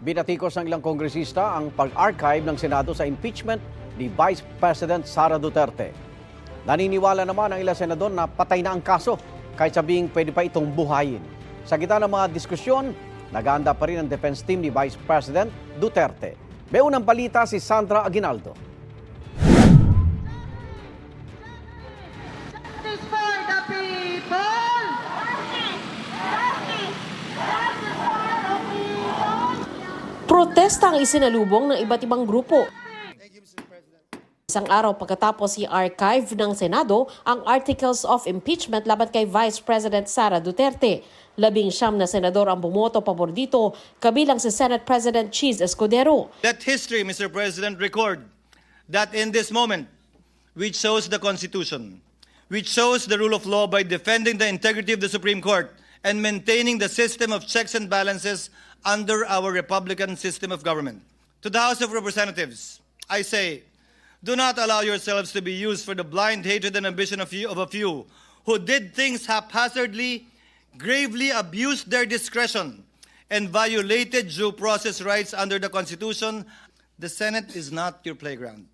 Binatikos ng ilang kongresista ang pag-archive ng Senado sa impeachment ni Vice President Sara Duterte. Naniniwala naman ang ilang senador na patay na ang kaso kahit sabihing pwede pa itong buhayin. Sa gitna ng mga diskusyon, nag-aanda pa rin ang defense team ni Vice President Duterte. May unang balita si Sandra Aguinaldo. Protesta ang isinalubong ng iba't ibang grupo. Isang araw pagkatapos i-archive ng Senado ang Articles of Impeachment laban kay Vice President Sara Duterte. 19 na senador ang bumoto pabor dito, kabilang si Senate President Cheese Escudero. Let history, Mr. President, record that in this moment, we chose the Constitution. We chose the rule of law by defending the integrity of the Supreme Court and maintaining the system of checks and balances under our Republican system of government. To the House of Representatives, I say, do not allow yourselves to be used for the blind hatred and ambition of a few who did things haphazardly, gravely abused their discretion, and violated due process rights under the Constitution. The Senate is not your playground.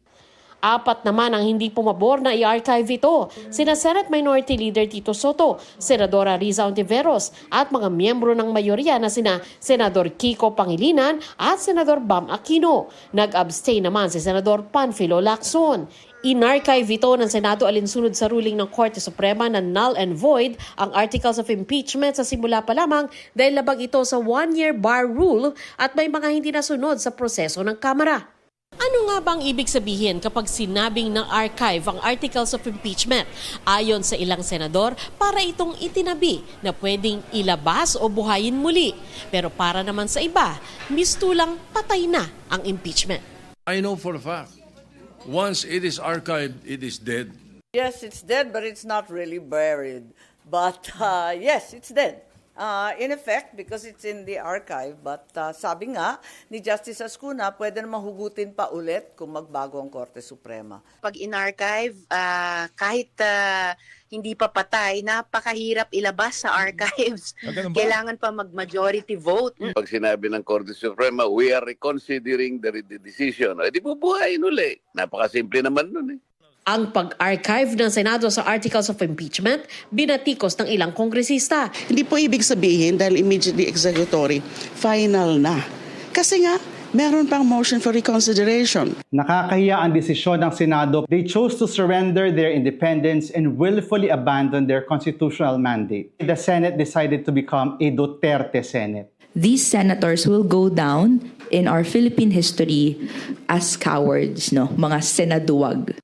4 naman ang hindi pumabor na i-archive ito, sina Senate Minority Leader Tito Soto, Senadora Riza Ontiveros at mga miyembro ng mayorya na sina Senador Kiko Pangilinan at Senador Bam Aquino. Nag-abstain naman si Senador Panfilo Lacson. In-archive ito ng Senado alinsunod sa ruling ng Korte Suprema na null and void ang Articles of Impeachment sa simula pa lamang dahil labag ito sa 1-year bar rule at may mga hindi nasunod sa proseso ng Kamara. Ano nga bang ibig sabihin kapag sinabing ng archive ang Articles of Impeachment? Ayon sa ilang senador, para itong itinabi na pwedeng ilabas o buhayin muli. Pero para naman sa iba, mistulang patay na ang impeachment. I know for a fact, once it is archived, it is dead. Yes, it's dead, but it's not really buried. But yes, it's dead. In effect, because it's in the archive, but sabi nga ni Justice Ascuna, pwede na mahugutin pa ulit kung magbago ang Korte Suprema. Pag in-archive, kahit hindi pa patay, napakahirap ilabas sa archives. Kailangan pa mag-majority vote. Pag sinabi ng Korte Suprema, we are reconsidering the decision. Di bubuhayin uli. Napakasimple naman nun eh. Ang pag-archive ng Senado sa Articles of Impeachment, binatikos ng ilang kongresista. Hindi po ibig sabihin dahil immediately executory, final na. Kasi nga, meron pang motion for reconsideration. Nakakahiya ang desisyon ng Senado. They chose to surrender their independence and willfully abandon their constitutional mandate. The Senate decided to become a Duterte Senate. These senators will go down in our Philippine history as cowards, mga senaduwag.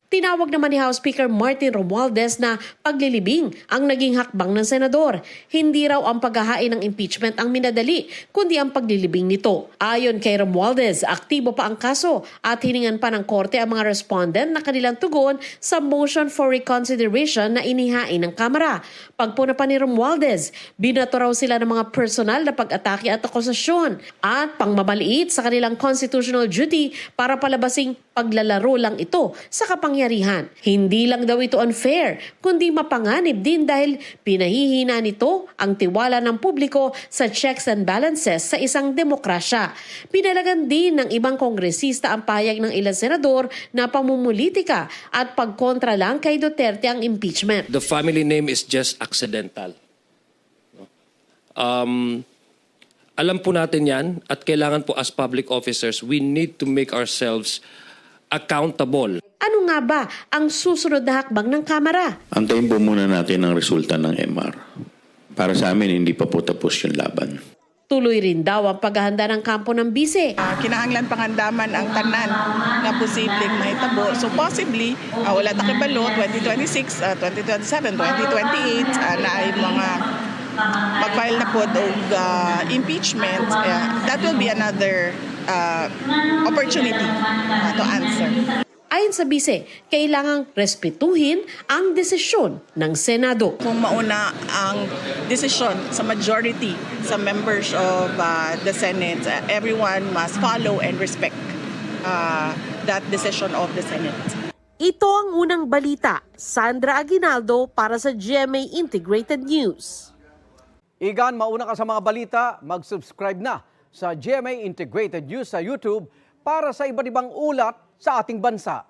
Tinawag naman ni House Speaker Martin Romualdez na paglilibing ang naging hakbang ng senador. Hindi raw ang paghahain ng impeachment ang minadali, kundi ang paglilibing nito. Ayon kay Romualdez, aktibo pa ang kaso at hiningan pa ng korte ang mga respondent na kanilang tugon sa motion for reconsideration na inihain ng Kamara. Pagpuna pa ni Romualdez, binato raw sila ng mga personal na pag-atake at akusasyon at pangmamaliit sa kanilang constitutional duty para palabasing paglalaro lang ito sa kapangyarihan. Hindi lang daw ito unfair, kundi mapanganib din dahil pinahihina nito ang tiwala ng publiko sa checks and balances sa isang demokrasya. Pinalagan din ng ibang kongresista ang payag ng ilang senador na pamumulitika at pagkontra lang kay Duterte ang impeachment. The family name is just accidental. Alam po natin yan at kailangan po as public officers, we need to make ourselves accountable. Ano nga ba ang susunod na hakbang ng Kamara? Antayin po muna natin ang resulta ng MR. Para sa amin, hindi pa po tapos yung laban. Tuloy rin daw ang paghahanda ng kampo ng bise. Kinahanglan pangandaman ang tanan na posibleng mahitabo. So possibly, wala ta kibalo, 2026, 2027, 2028, na ay mga mag-file na po og impeachment. That will be another opportunity to answer. Ayon sa bise, kailangang respetuhin ang desisyon ng Senado. Kung mauna ang desisyon sa majority sa members of the Senate, everyone must follow and respect that decision of the Senate. Ito ang unang balita. Sandra Aguinaldo para sa GMA Integrated News. Igan, mauna ka sa mga balita, mag-subscribe na sa GMA Integrated News sa YouTube para sa iba't ibang ulat sa ating bansa.